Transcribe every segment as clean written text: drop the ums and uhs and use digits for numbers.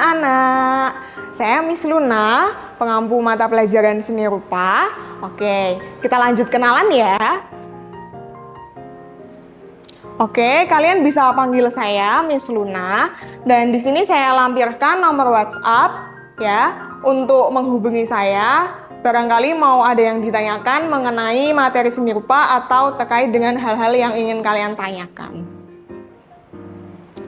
anak-anak. Saya Miss Luna, pengampu mata pelajaran seni rupa. Oke, kita lanjut kenalan ya. Oke, kalian bisa panggil saya Miss Luna. Dan di sini saya lampirkan nomor WhatsApp ya untuk menghubungi saya. Barangkali mau ada yang ditanyakan mengenai materi seni rupa atau terkait dengan hal-hal yang ingin kalian tanyakan.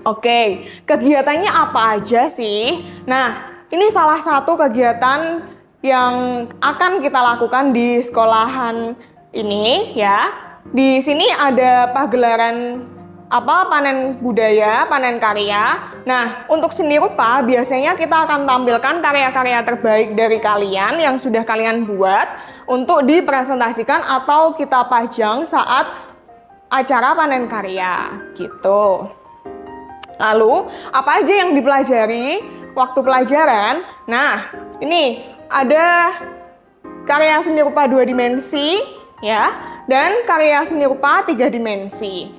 Oke, kegiatannya apa aja sih? Nah, ini salah satu kegiatan yang akan kita lakukan di sekolahan ini ya. Di sini ada pagelaran panen budaya, panen karya. Nah, untuk seni rupa biasanya kita akan tampilkan karya-karya terbaik dari kalian yang sudah kalian buat untuk dipresentasikan atau kita pajang saat acara panen karya gitu. Lalu, apa aja yang dipelajari waktu pelajaran? Nah, ini ada karya seni rupa 2 dimensi ya, dan karya seni rupa 3 dimensi.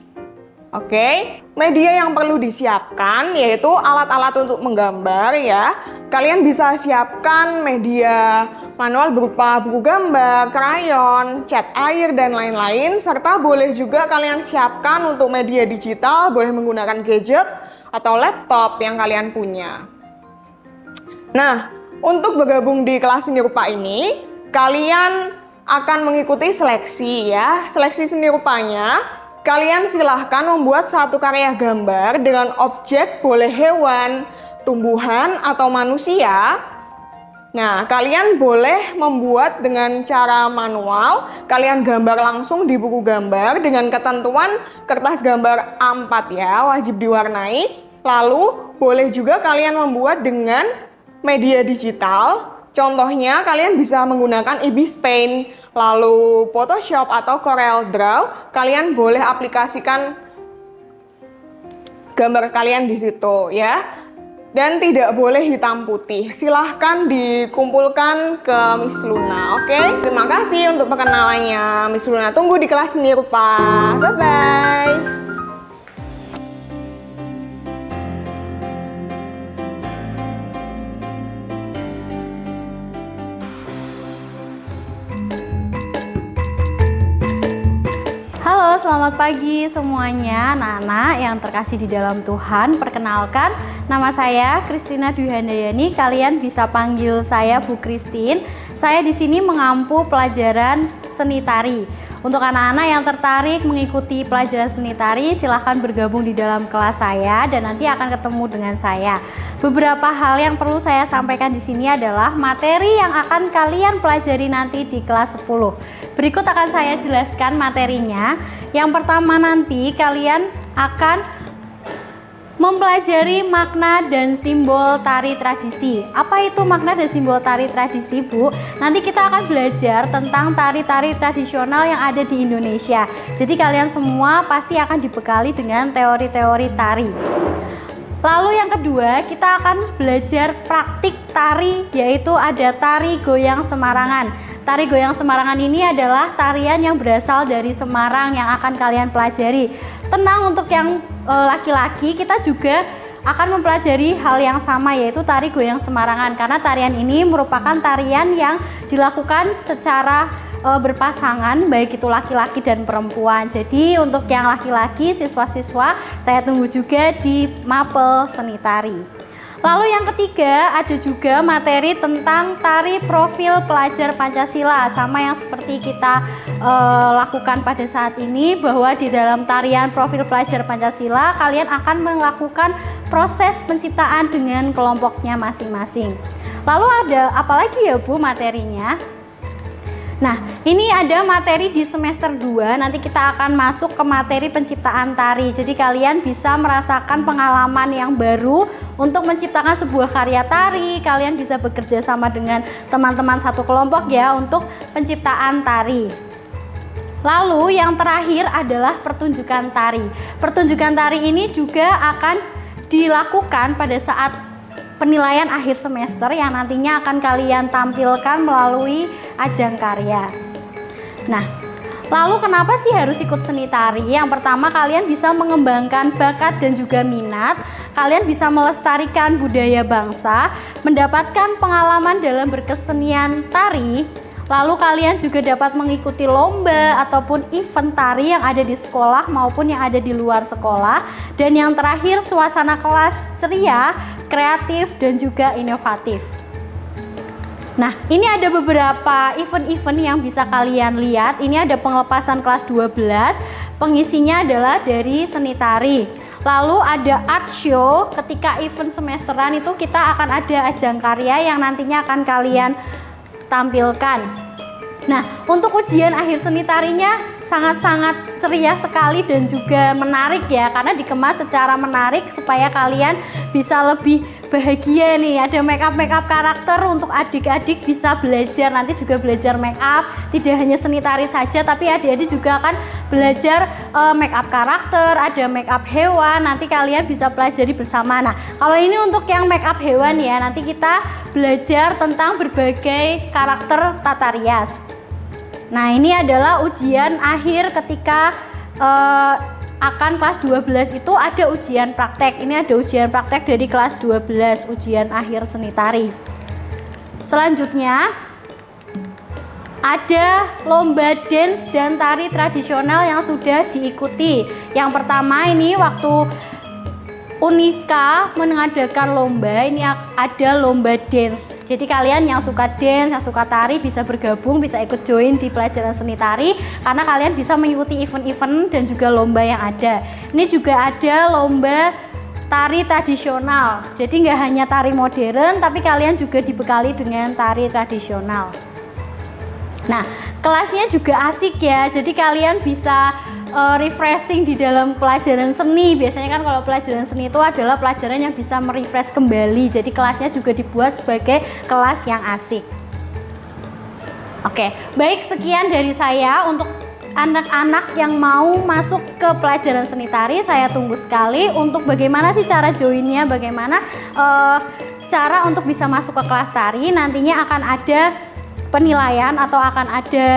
Oke, media yang perlu disiapkan yaitu alat-alat untuk menggambar ya. Kalian bisa siapkan media manual berupa buku gambar, krayon, cat air, dan lain-lain. Serta boleh juga kalian siapkan untuk media digital, boleh menggunakan gadget atau laptop yang kalian punya. Nah, untuk bergabung di kelas seni rupa ini, kalian akan mengikuti seleksi ya. Seleksi seni rupanya, kalian silahkan membuat satu karya gambar dengan objek, boleh hewan, tumbuhan, atau manusia. Nah, kalian boleh membuat dengan cara manual, kalian gambar langsung di buku gambar dengan ketentuan kertas gambar A4 ya, wajib diwarnai. Lalu, boleh juga kalian membuat dengan media digital. Contohnya, kalian bisa menggunakan Ibis Paint, lalu Photoshop atau Corel Draw. Kalian boleh aplikasikan gambar kalian di situ ya. Dan tidak boleh hitam putih. Silahkan dikumpulkan ke Miss Luna, oke? Terima kasih untuk perkenalannya. Miss Luna tunggu di kelas seni rupa. Bye-bye. Halo, selamat pagi semuanya, anak-anak yang terkasih di dalam Tuhan. Perkenalkan, nama saya Kristina Dwi Handayani. Kalian bisa panggil saya Bu Kristin. Saya di sini mengampu pelajaran seni tari. Untuk anak-anak yang tertarik mengikuti pelajaran seni tari, silahkan bergabung di dalam kelas saya dan nanti akan ketemu dengan saya. Beberapa hal yang perlu saya sampaikan di sini adalah materi yang akan kalian pelajari nanti di kelas 10. Berikut akan saya jelaskan materinya. Yang pertama nanti kalian akan mempelajari makna dan simbol tari tradisi. Apa itu makna dan simbol tari tradisi, Bu? Nanti kita akan belajar tentang tari-tari tradisional yang ada di Indonesia. Jadi kalian semua pasti akan dibekali dengan teori-teori tari. Lalu yang kedua, kita akan belajar praktik tari, yaitu ada tari goyang Semarangan. Tari goyang Semarangan ini adalah tarian yang berasal dari Semarang yang akan kalian pelajari. Tenang, untuk yang laki-laki kita juga akan mempelajari hal yang sama, yaitu tari goyang Semarangan, karena tarian ini merupakan tarian yang dilakukan secara berpasangan, baik itu laki-laki dan perempuan. Jadi untuk yang laki-laki, siswa-siswa, saya tunggu juga di mapel seni tari. Lalu yang ketiga, ada juga materi tentang tari profil pelajar Pancasila, sama yang seperti kita lakukan pada saat ini, bahwa di dalam tarian profil pelajar Pancasila kalian akan melakukan proses penciptaan dengan kelompoknya masing-masing. Lalu ada apa lagi ya, Bu, materinya? Nah, ini ada materi di semester 2, nanti kita akan masuk ke materi penciptaan tari. Jadi kalian bisa merasakan pengalaman yang baru untuk menciptakan sebuah karya tari. Kalian bisa bekerja sama dengan teman-teman satu kelompok ya untuk penciptaan tari. Lalu yang terakhir adalah pertunjukan tari. Pertunjukan tari ini juga akan dilakukan pada saat penilaian akhir semester yang nantinya akan kalian tampilkan melalui ajang karya. Nah, Lalu kenapa sih harus ikut seni tari? Yang pertama, kalian bisa mengembangkan bakat dan juga minat. Kalian bisa melestarikan budaya bangsa, mendapatkan pengalaman dalam berkesenian tari. Lalu kalian juga dapat mengikuti lomba ataupun event tari yang ada di sekolah maupun yang ada di luar sekolah. Dan yang terakhir, suasana kelas ceria, kreatif dan juga inovatif. Nah, ini ada beberapa event-event yang bisa kalian lihat. Ini ada pengelepasan kelas 12, pengisinya adalah dari seni tari. Lalu ada art show, ketika event semesteran itu kita akan ada ajang karya yang nantinya akan kalian tampilkan. Nah, untuk ujian akhir seni tarinya sangat-sangat ceria sekali dan juga menarik ya, karena dikemas secara menarik supaya kalian bisa lebih bahagia nih. Ada make up karakter untuk adik-adik bisa belajar, nanti juga belajar make up, tidak hanya seni tari saja, tapi adik-adik juga akan belajar make up karakter, ada make up hewan, nanti kalian bisa pelajari bersama. Nah, kalau ini untuk yang make up hewan ya, nanti kita belajar tentang berbagai karakter tata rias. Nah, ini adalah ujian akhir ketika akan kelas 12 itu ada ujian praktek. Ini ada ujian praktek dari kelas 12, ujian akhir seni tari. Selanjutnya ada lomba dance dan tari tradisional yang sudah diikuti. Yang pertama ini waktu Unika mengadakan lomba, ini ada lomba dance. Jadi kalian yang suka dance, yang suka tari bisa bergabung, bisa ikut join di pelajaran seni tari karena kalian bisa mengikuti event-event dan juga lomba yang ada. Ini juga ada lomba tari tradisional. Jadi nggak hanya tari modern, tapi kalian juga dibekali dengan tari tradisional. Nah, kelasnya juga asik ya. Jadi kalian bisa refreshing di dalam pelajaran seni. Biasanya kan kalau pelajaran seni itu adalah pelajaran yang bisa merefresh kembali. Jadi kelasnya juga dibuat sebagai kelas yang asik. Oke, baik, sekian dari saya untuk anak-anak yang mau masuk ke pelajaran seni tari. Saya tunggu sekali untuk bagaimana sih cara joinnya, bagaimana cara untuk bisa masuk ke kelas tari. Nantinya akan ada penilaian atau akan ada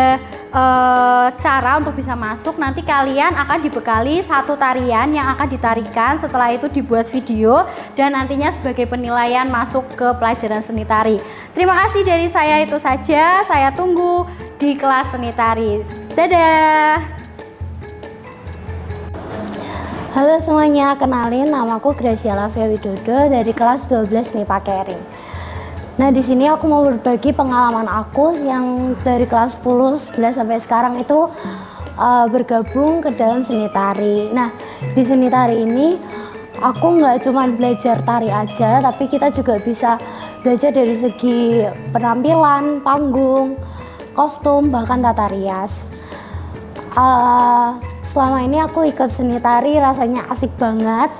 cara untuk bisa masuk. Nanti kalian akan dibekali satu tarian yang akan ditarikan, setelah itu dibuat video dan nantinya sebagai penilaian masuk ke pelajaran seni tari. Terima kasih dari saya, itu saja. Saya tunggu di kelas seni tari. Dadah. Halo semuanya, kenalin namaku Graciela Lavia Widodo dari kelas 12 MIPA Kering. Nah, di sini aku mau berbagi pengalaman aku yang dari kelas 10, 11 sampai sekarang itu bergabung ke dalam seni tari. Nah, di seni tari ini aku nggak cuma belajar tari aja, tapi kita juga bisa belajar dari segi penampilan, panggung, kostum, bahkan tata rias. Selama ini aku ikut seni tari rasanya asik banget.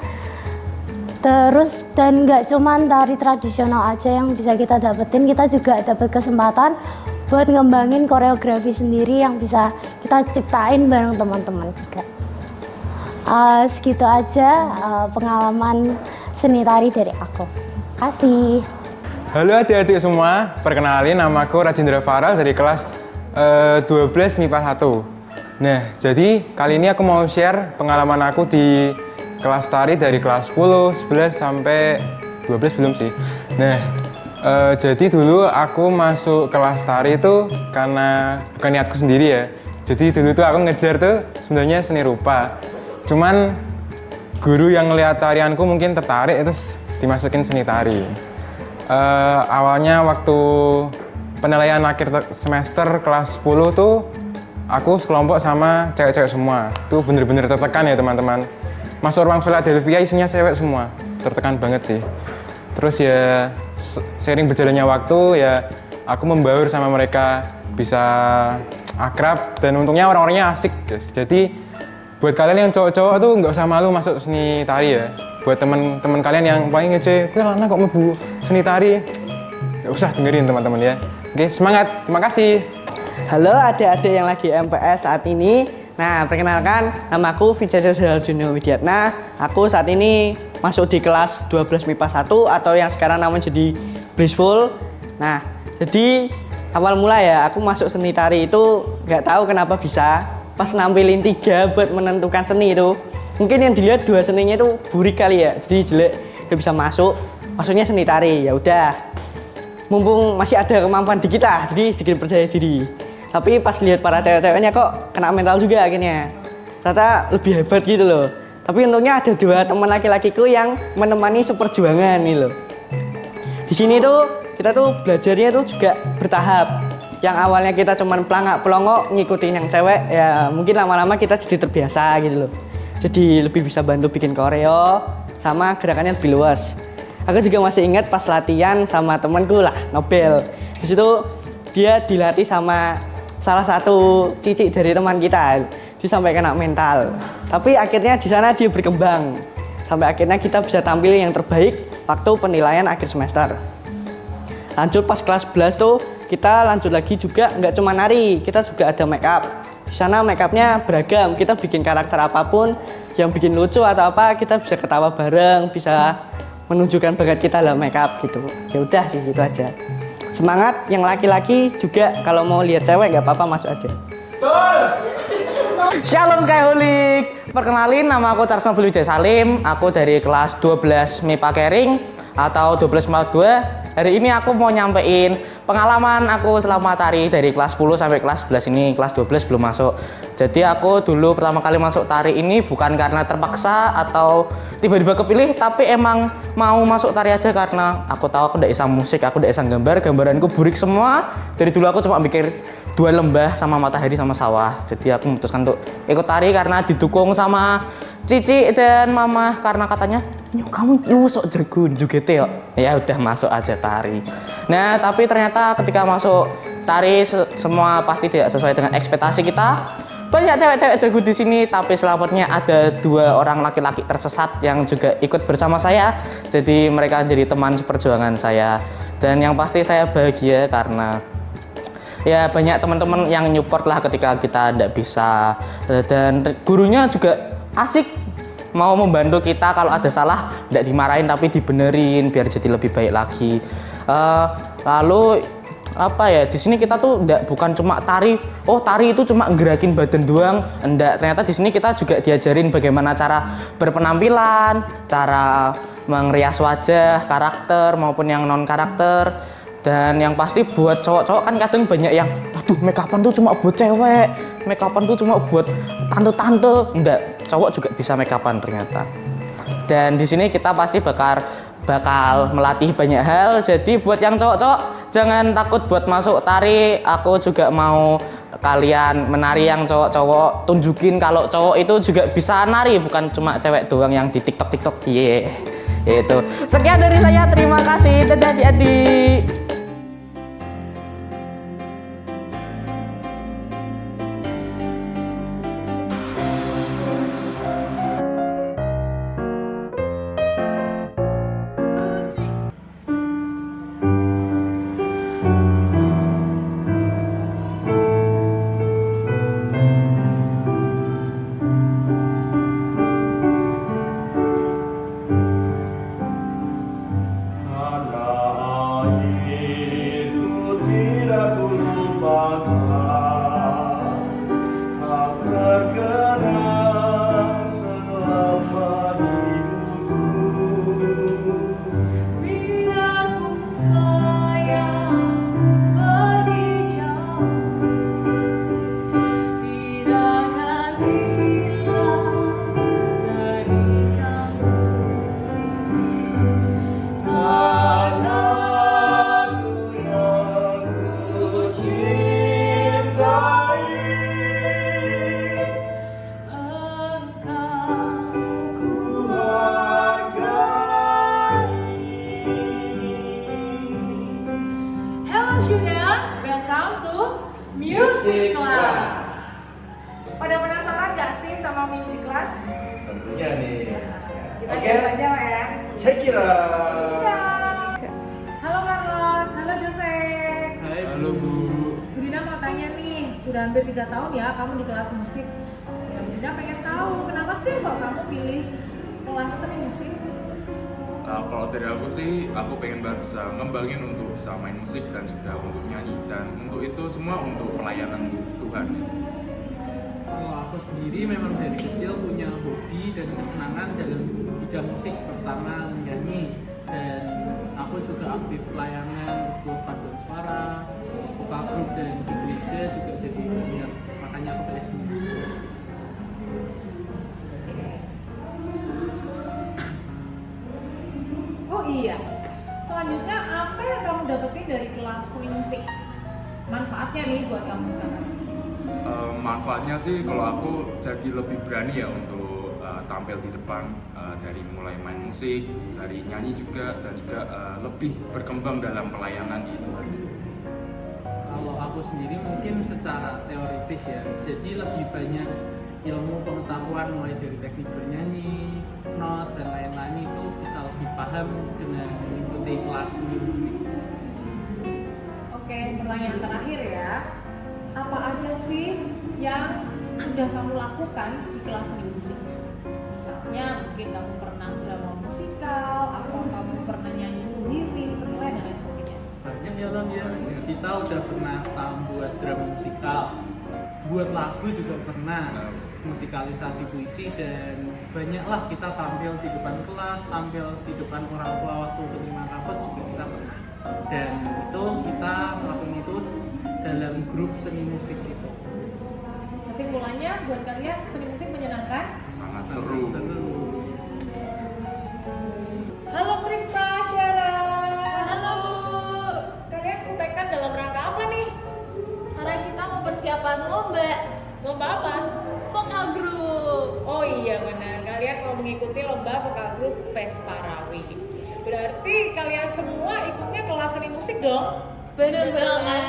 Terus dan nggak cuman tari tradisional aja yang bisa kita dapetin, kita juga dapat kesempatan buat ngembangin koreografi sendiri yang bisa kita ciptain bareng teman-teman juga. Segitu aja pengalaman seni tari dari aku. Kasih. Halo adik-adik semua, perkenalin namaku Rajendra Faral dari kelas 12 MIPA 1. Nah, jadi kali ini aku mau share pengalaman aku di kelas tari dari kelas 10, 11 sampai 12 belum sih. Nah, jadi dulu aku masuk kelas tari itu karena bukan niatku sendiri ya. Jadi dulu tuh aku ngejar tuh sebenarnya seni rupa. Cuman guru yang ngeliat tarianku mungkin tertarik terus dimasukin seni tari. Awalnya waktu penilaian akhir semester kelas 10 tuh aku sekelompok sama cewek-cewek semua. Tuh bener-bener tertekan ya teman-teman. Masuk ruang Philadelphia isinya cewek semua, tertekan banget sih. Terus ya seiring berjalannya waktu ya aku membaur sama mereka, bisa akrab dan untungnya orang-orangnya asik guys. Jadi buat kalian yang cowok-cowok tuh nggak usah malu masuk seni tari ya. Buat teman-teman kalian yang paling ngece, "Kuwi lana kok mlebu seni tari?" Nggak usah dengerin teman-teman ya. Oke, semangat. Terima kasih. Halo adik-adik yang lagi MPS saat ini. Nah, perkenalkan, namaku Vincenzo Juno Widiatna. Aku saat ini masuk di kelas 12 MIPA 1 atau yang sekarang namanya jadi Blissful. Nah, jadi awal mula ya aku masuk seni tari itu nggak tahu kenapa bisa. pas nampilin 3 buat menentukan seni itu, mungkin yang dilihat 2 seninya itu burik kali ya, jadi jelek, gak bisa masuk. Maksudnya seni tari, ya udah. Mumpung masih ada kemampuan di kita, jadi sedikit percaya diri. Tapi pas lihat para cewek-ceweknya kok kena mental juga akhirnya. Ternyata lebih hebat gitu loh. Tapi untungnya ada 2 teman laki-lakiku yang menemani seperjuangan nih loh. Di sini tuh kita tuh belajarnya tuh juga bertahap. Yang awalnya kita cuman pelangak-pelongok ngikutin yang cewek, ya mungkin lama-lama kita jadi terbiasa gitu loh. Jadi lebih bisa bantu bikin koreo sama gerakannya lebih luas. Aku juga masih ingat pas latihan sama temanku lah, Nobel. Di situ dia dilatih sama salah satu cici dari teman kita. Dia sampai kena mental. Tapi akhirnya di sana dia berkembang. Sampai akhirnya kita bisa tampil yang terbaik waktu penilaian akhir semester. Lanjut pas kelas 11 tuh kita lanjut lagi juga, nggak cuma nari, kita juga ada make up. Di sana make upnya beragam, kita bikin karakter apapun yang bikin lucu atau apa, kita bisa ketawa bareng, bisa menunjukkan bakat kita dalam make up gitu. Ya udah sih gitu aja. Semangat yang laki-laki juga, kalau mau lihat cewek nggak apa-apa, masuk aja. Shalom Skyholik, perkenalin nama aku Charles Nobel Wijaya Salim. Aku dari kelas 12 MIPA Kering atau 1242. Hari ini aku mau nyampein pengalaman aku selama tari dari kelas 10 sampai kelas 11 ini. Kelas 12 belum masuk. Jadi aku dulu pertama kali masuk tari ini bukan karena terpaksa atau tiba-tiba kepilih, tapi emang mau masuk tari aja karena aku tahu aku udah bisa musik, aku udah bisa gambar, gambaranku burik semua. Dari dulu aku cuma mikir 2 lembah sama matahari sama sawah. Jadi aku memutuskan untuk ikut tari karena didukung sama Cici dan Mama karena katanya, "Nyok, kamu lu sok jergun juga Teo." Ya udah masuk aja tari. Nah, tapi ternyata ketika masuk tari semua pasti tidak sesuai dengan ekspektasi kita. Banyak cewek-cewek jago di sini, tapi selamatnya ada 2 orang laki-laki tersesat yang juga ikut bersama saya. Jadi mereka jadi teman seperjuangan saya. Dan yang pasti saya bahagia karena ya banyak teman-teman yang nyupport lah ketika kita tidak bisa. Dan gurunya juga asik, mau membantu kita kalau ada salah tidak dimarahin tapi dibenerin biar jadi lebih baik lagi. Lalu apa ya, di sini kita tuh bukan cuma tari, oh tari itu cuma gerakin badan doang, enggak. Ternyata di sini kita juga diajarin bagaimana cara berpenampilan, cara mengrias wajah, karakter maupun yang non karakter. Dan yang pasti buat cowok-cowok kan kadang banyak yang, aduh make upan tuh cuma buat cewek, make upan tuh cuma buat tante-tante. Enggak, cowok juga bisa make upan ternyata. Dan di sini kita pasti bakal melatih banyak hal. Jadi buat yang cowok-cowok jangan takut buat masuk tari. Aku juga mau kalian menari yang cowok-cowok, tunjukin kalau cowok itu juga bisa nari, bukan cuma cewek doang yang di TikTok. Itu. Sekian dari saya, terima kasih. Dadah adik-adik. Music Class. Pada penasaran gak sih sama Music Class? Tentunya nih. Kita lihat saja Pak ya. Check it out. Halo Marlon, halo Joseph. Hai halo Bu. Bu Dina mau tanya nih, sudah hampir 3 tahun ya kamu di kelas musik. Ya Bu Dina pengen tahu kenapa sih kok kamu pilih kelas seni musik? Kalau dari aku sih, aku pengen banget bisa ngembangin untuk bisa main musik dan juga untuk nyanyi. Dan untuk itu semua untuk pelayanan Tuhan. Kalau aku sendiri memang dari kecil punya hobi dan kesenangan dalam bidang musik, terutama menyanyi. Dan aku juga aktif pelayanan grup paduan suara, vokal grup, dan di gereja juga jadi senior. Makanya aku pilih seni. Oh iya, selanjutnya apa yang kamu dapetin dari kelas seni musik? Manfaatnya nih buat kamu sekarang? Manfaatnya sih kalau aku jadi lebih berani ya untuk tampil di depan, dari mulai main musik, dari nyanyi juga, dan juga lebih berkembang dalam pelayanan di Tuhan. Kalau aku sendiri mungkin secara teoritis ya, jadi lebih banyak ilmu pengetahuan mulai dari teknik bernyanyi, not, dan lain-lain itu bisa lebih paham dengan mengikuti kelas seni musik. Oke, pertanyaan terakhir ya. Apa aja sih yang sudah kamu lakukan di kelas seni musik? Misalnya mungkin kamu pernah drama musikal, atau kamu pernah nyanyi sendiri, penilaian dan lain sebagainya. Banyak ya Lam ya, kita udah pernah buat drama musikal, buat lagu juga pernah, musikalisasi puisi, dan banyaklah kita tampil di depan kelas, tampil di depan orang tua waktu penerimaan rapot juga kita pernah. Dan itu kita melakukan itu dalam grup seni musik itu. Kesimpulannya buat kalian seni musik menyenangkan? Sangat seru. Halo Krista, Syara. Halo Bu. Kalian kutekan dalam rangka apa nih? Karena kita mau persiapan lomba Lomba apa? vokal group. Oh iya benar, kalian mau mengikuti lomba vokal grup PES Parawi. Berarti kalian semua ikutnya kelas seni musik dong? Bener banget.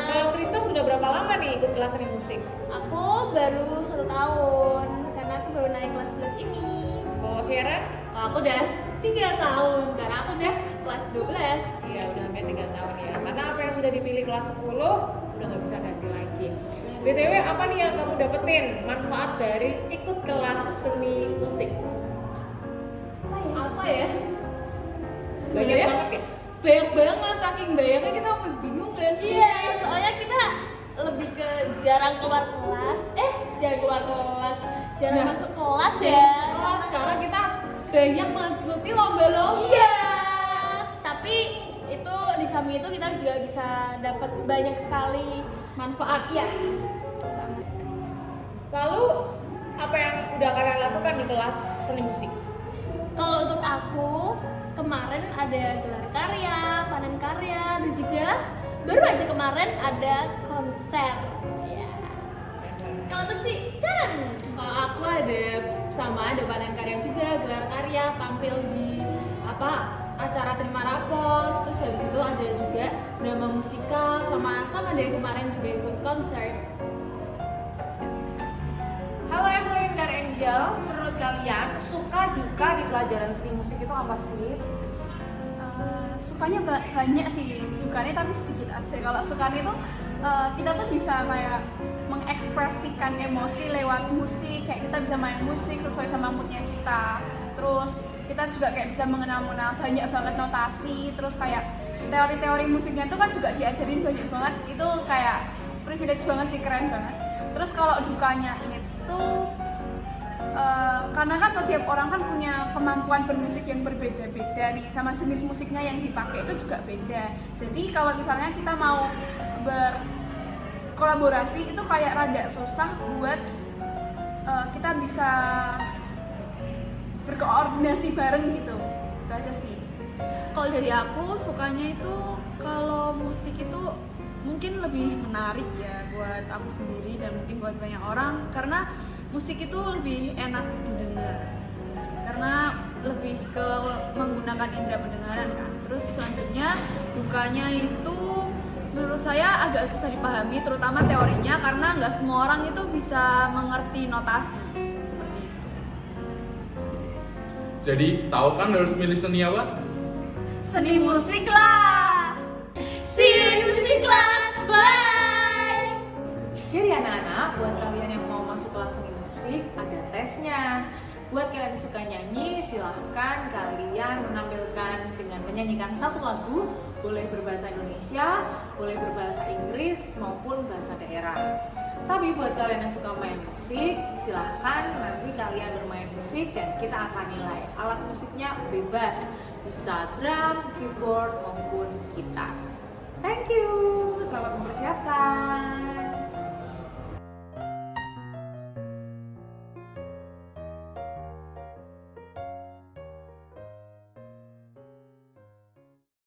Kalau Krista sudah berapa lama nih ikut kelas seni musik? Aku baru 1 tahun karena aku baru naik kelas 11 ini. Kalau Sharon? Kalau aku udah 3 tahun karena aku udah kelas 12. Iya udah hampir 3 tahun ya. Karena apa yang sudah dipilih kelas 10 udah nggak bisa ganti lagi. BTW apa nih yang kamu dapetin manfaat dari ikut kelas seni musik? Apa ya? Banyak Sebenarnya banget ya? banyak banget, saking banyaknya kita sampai bingung gak sih? Iya, soalnya kita lebih ke jarang keluar kelas, jarang masuk kelas ya. Kelas Sekarang kita banyak mengikuti lomba-lomba. Iya. Tapi itu di samping itu kita juga bisa dapat banyak sekali manfaat ya. Lalu apa yang udah kalian lakukan di kelas seni musik? Kalau untuk aku kemarin ada gelar karya, panen karya, dan juga baru aja kemarin ada konser. Ya. Kalau untuk Cicaran, Kalau aku ada panen karya juga, gelar karya, tampil di acara terima rapot. Terus habis itu ada juga drama musikal sama deh kemarin juga ikut konser. Halo Evelyn dan Angel, menurut kalian suka duka di pelajaran seni musik itu apa sih? Sukanya banyak sih, dukanya tapi sedikit aja. Kalau sukanya itu kita tuh bisa kayak mengekspresikan emosi lewat musik, kayak kita bisa main musik sesuai sama moodnya kita. Terus kita juga kayak bisa mengenal banyak banget notasi, terus kayak teori-teori musiknya itu kan juga diajarin banyak banget. Itu kayak privilege banget sih, keren banget. Terus kalau dukanya itu karena kan setiap orang kan punya kemampuan bermusik yang berbeda-beda nih, sama jenis musiknya yang dipakai itu juga beda. Jadi kalau misalnya kita mau berkolaborasi itu kayak rada susah buat kita bisa berkoordinasi bareng gitu. Itu aja sih. Kalau dari aku sukanya itu kalau musik itu mungkin lebih menarik ya buat aku sendiri dan mungkin buat banyak orang, karena musik itu lebih enak didengar karena lebih ke menggunakan indera pendengaran kan. Terus selanjutnya dukanya itu menurut saya agak susah dipahami, terutama teorinya, karena nggak semua orang itu bisa mengerti notasi seperti itu. Jadi tahu kan harus milih seni apa? Seni musik lah. See you in music class. Bye. Jadi anak-anak, buat kalian yang mau masuk kelas seni musik, ada tesnya. Buat kalian yang suka nyanyi, silahkan kalian menampilkan dengan menyanyikan satu lagu, boleh berbahasa Indonesia, boleh berbahasa Inggris, maupun bahasa daerah. Tapi buat kalian yang suka main musik, silahkan nanti kalian bermain musik dan kita akan nilai. Alat musiknya bebas, bisa drum, keyboard maupun gitar. Thank you, selamat mempersiapkan.